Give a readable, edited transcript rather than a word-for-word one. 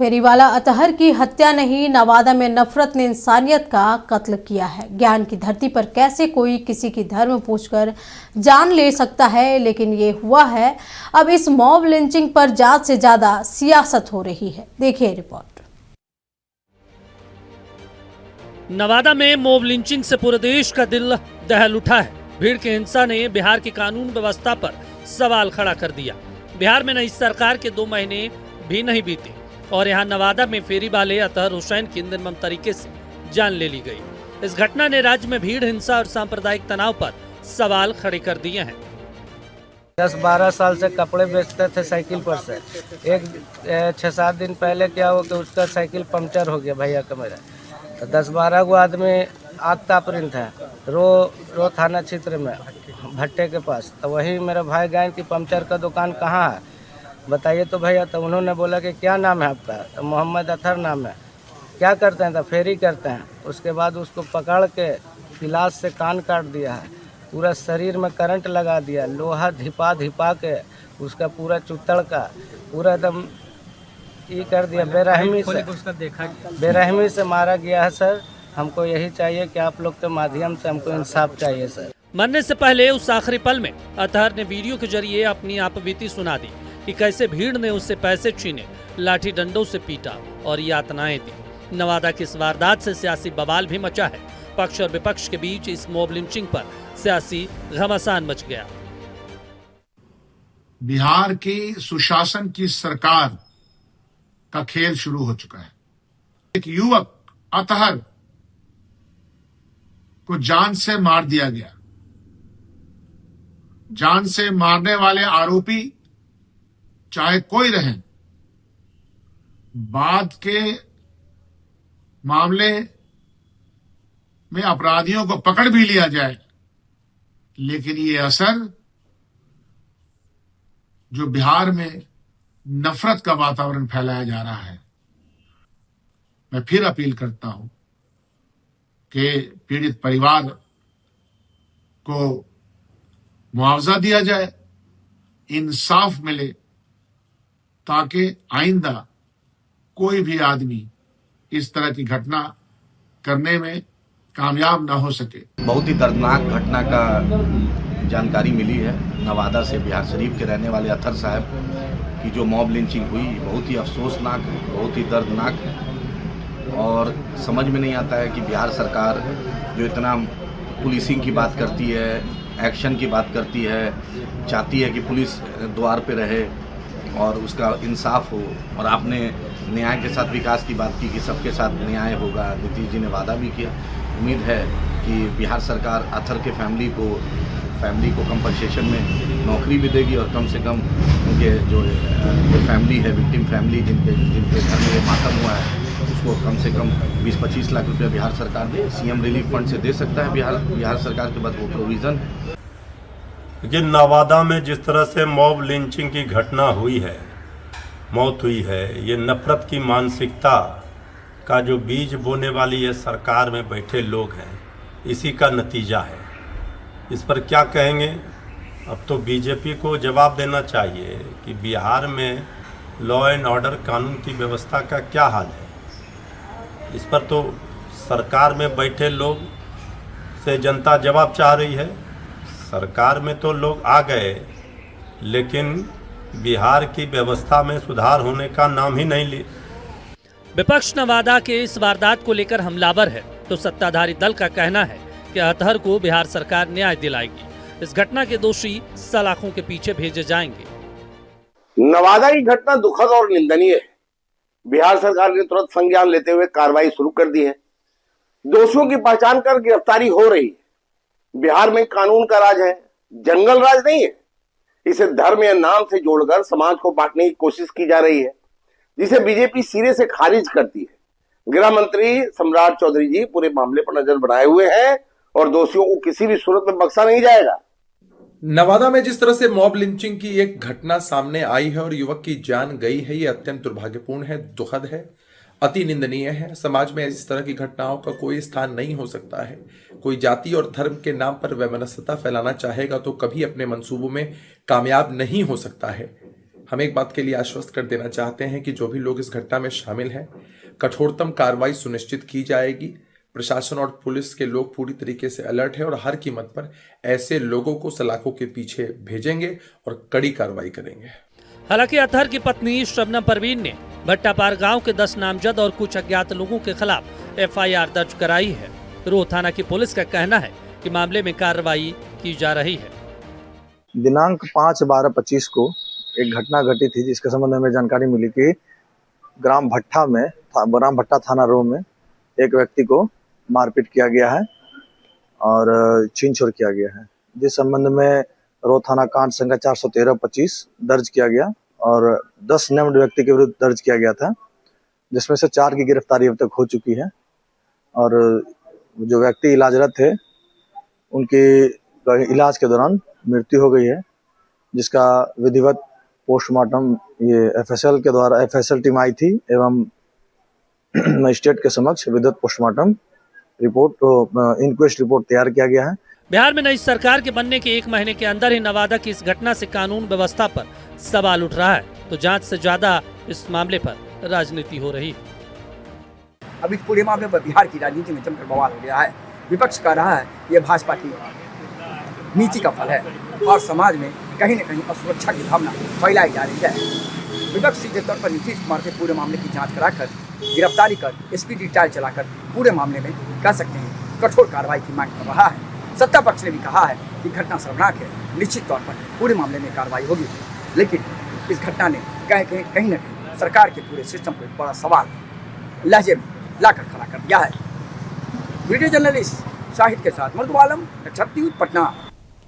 फेरीवाला अतहर की हत्या नहीं, नवादा में नफरत ने इंसानियत का कत्ल किया है। ज्ञान की धरती पर कैसे कोई किसी की धर्म पूछकर जान ले सकता है, लेकिन ये हुआ है। अब इस मॉब लिंचिंग पर जांच से ज्यादा सियासत हो रही है। देखिए रिपोर्ट। नवादा में मॉब लिंचिंग से पूरे देश का दिल दहल उठा है। भीड़ की हिंसा ने बिहार की कानून व्यवस्था पर सवाल खड़ा कर दिया। बिहार में नई सरकार के 2 महीने भी नहीं बीते और यहाँ नवादा में फेरी वाले अतहर हुसैन की निर्मम तरीके से जान ले ली गई। इस घटना ने राज्य में भीड़ हिंसा और सांप्रदायिक तनाव पर सवाल खड़े कर दिए हैं। 10-12 साल से कपड़े बेचते थे साइकिल पर से। एक 6-7 दिन पहले क्या हुआ कि उसका साइकिल पंक्चर हो गया भैया का मेरा। तो 10-12 गो आदमी आग तापरिन था रो थाना क्षेत्र में भट्टे के पास। तो वही मेरा भाई गायन की पंक्चर का दुकान कहाँ है बताइए तो भैया। तो उन्होंने बोला कि क्या नाम है आपका? तो मोहम्मद अतहर नाम है। क्या करते हैं? तो फेरी करते हैं। उसके बाद उसको पकड़ के पिलास से कान काट दिया है, पूरा शरीर में करंट लगा दिया, लोहा धिपा के उसका पूरा चुत्तड़ का पूरा एकदम ये कर दिया। बेरहमी से मारा गया है सर। हमको यही चाहिए कि आप लोग के माध्यम से हमको इंसाफ चाहिए सर। मरने से पहले उस आखिरी पल में अतहर ने वीडियो के जरिए अपनी आपबीती सुना दी कि कैसे भीड़ ने उससे पैसे छीने, लाठी डंडों से पीटा और यातनाएं दी। नवादा की इस वारदात से सियासी बवाल भी मचा है। पक्ष और विपक्ष के बीच इस मॉब लिंचिंग पर सियासी घमासान मच गया। बिहार की सुशासन की सरकार का खेल शुरू हो चुका है। एक युवक अतहर को जान से मार दिया गया। जान से मारने वाले आरोपी चाहे कोई रहे, बाद के मामले में अपराधियों को पकड़ भी लिया जाए, लेकिन ये असर जो बिहार में नफरत का वातावरण फैलाया जा रहा है, मैं फिर अपील करता हूं कि पीड़ित परिवार को मुआवजा दिया जाए, इंसाफ मिले, ताकि आइंदा कोई भी आदमी इस तरह की घटना करने में कामयाब ना हो सके। बहुत ही दर्दनाक घटना का जानकारी मिली है। नवादा से बिहार शरीफ के रहने वाले अतहर साहब की जो मॉब लिंचिंग हुई, बहुत ही अफसोसनाक है, बहुत ही दर्दनाक है। और समझ में नहीं आता है कि बिहार सरकार जो इतना पुलिसिंग की बात करती है, एक्शन की बात करती है, चाहती है कि पुलिस द्वार पे रहे और उसका इंसाफ हो। और आपने न्याय के साथ विकास की बात की कि सबके साथ न्याय होगा, नीतीश जी ने वादा भी किया। उम्मीद है कि बिहार सरकार अतहर के फैमिली को कंपनसेशन में नौकरी भी देगी और कम से कम उनके जो फैमिली है, विक्टिम फैमिली जिनके घर में ये मातम हुआ है, उसको कम से कम 20-25 लाख रुपया बिहार सरकार दे। सीएम रिलीफ फंड से दे सकता है बिहार सरकार के पास वो प्रोविज़न। ये नवादा में जिस तरह से मॉब लिंचिंग की घटना हुई है, मौत हुई है, ये नफरत की मानसिकता का जो बीज बोने वाली ये सरकार में बैठे लोग हैं, इसी का नतीजा है। इस पर क्या कहेंगे? अब तो बीजेपी को जवाब देना चाहिए कि बिहार में लॉ एंड ऑर्डर, कानून की व्यवस्था का क्या हाल है। इस पर तो सरकार में बैठे लोग से जनता जवाब चाह रही है। सरकार में तो लोग आ गए, लेकिन बिहार की व्यवस्था में सुधार होने का नाम ही नहीं लिए। विपक्ष नवादा के इस वारदात को लेकर हमलावर है, तो सत्ताधारी दल का कहना है कि अतहर को बिहार सरकार न्याय दिलाएगी। इस घटना के दोषी सलाखों के पीछे भेजे जाएंगे। नवादा की घटना दुखद और निंदनीय है। बिहार सरकार ने तुरंत संज्ञान लेते हुए कार्रवाई शुरू कर दी है। दोषियों की पहचान कर गिरफ्तारी हो रही है। बिहार में कानून का राज है, जंगल राज नहीं है। इसे धर्म या नाम से जोड़कर समाज को बांटने की कोशिश की जा रही है, जिसे बीजेपी सिरे से खारिज करती है। गृह मंत्री सम्राट चौधरी जी पूरे मामले पर नजर बनाए हुए हैं और दोषियों को किसी भी सूरत में बख्शा नहीं जाएगा। नवादा में जिस तरह से मॉब लिंचिंग की एक घटना सामने आई है और युवक की जान गई है, ये अत्यंत दुर्भाग्यपूर्ण है, दुखद है, अति निंदनीय है। समाज में इस तरह की घटनाओं का कोई स्थान नहीं हो सकता है। कोई जाति और धर्म के नाम पर वैमनस्यता फैलाना चाहेगा तो कभी अपने मंसूबों में कामयाब नहीं हो सकता है। हम एक बात के लिए आश्वस्त कर देना चाहते हैं कि जो भी लोग इस घटना में शामिल हैं, कठोरतम कार्रवाई सुनिश्चित की जाएगी। प्रशासन और पुलिस के लोग पूरी तरीके से अलर्ट है और हर कीमत पर ऐसे लोगों को सलाखों के पीछे भेजेंगे और कड़ी कार्रवाई करेंगे। हालांकि अतहर की पत्नी शबनम परवीन ने भट्टापार गांव के 10 नामजद और कुछ अज्ञात लोगों के खिलाफ FIR दर्ज कराई है। रोह थाना की पुलिस का कहना है कि मामले में कार्रवाई की जा रही है। दिनांक 5/12/25 को एक घटना घटी थी, जिसके संबंध में हमें जानकारी मिली कि ग्राम भट्टा थाना रोह में एक व्यक्ति को मारपीट किया गया है और छीन छोड़ किया गया है, जिस संबंध में रोह थाना कांड संख्या 413/25 दर्ज किया गया और 10 नेम्ड व्यक्ति के विरुद्ध दर्ज किया गया था, जिसमें से 4 की गिरफ्तारी अब तक हो चुकी है और जो व्यक्ति इलाजरत थे उनकी इलाज के दौरान मृत्यु हो गई है, जिसका विधिवत पोस्टमार्टम ये FSL टीम आई थी एवं मजिस्ट्रेट के समक्ष विधिवत पोस्टमार्टम रिपोर्ट इंक्वेस्ट रिपोर्ट तैयार किया गया है। बिहार में नई सरकार के बनने के 1 महीने के अंदर ही नवादा की इस घटना से कानून व्यवस्था पर सवाल उठ रहा है, तो जांच से ज्यादा इस मामले पर राजनीति हो रही है। अब इस पूरे मामले पर बिहार की राजनीति में जमकर बवाल हो गया है। विपक्ष कह रहा है ये भाजपा की नीति का फल है और समाज में कहीं न कहीं असुरक्षा की भावना फैलाई जा रही है। विपक्ष सीधे तौर पर नीतीश कुमार के पूरे मामले की जांच कराकर गिरफ्तारी कर स्पीडी ट्रायल चलाकर पूरे मामले में कह सकते हैं कठोर कार्रवाई की मांग कर रहा है। सत्ता पक्ष ने भी कहा है कि घटना शर्मनाक है, निश्चित तौर पर पूरे मामले में कार्रवाई होगी, लेकिन इस घटना ने कहीं न कहीं सरकार के पूरे सिस्टम को एक बड़ा सवाल लहजे में लाकर खड़ा कर दिया है। वीडियो जर्नलिस्ट शाहिद के साथ मर्दू आलम, नक्षत्र न्यूज़, पटना।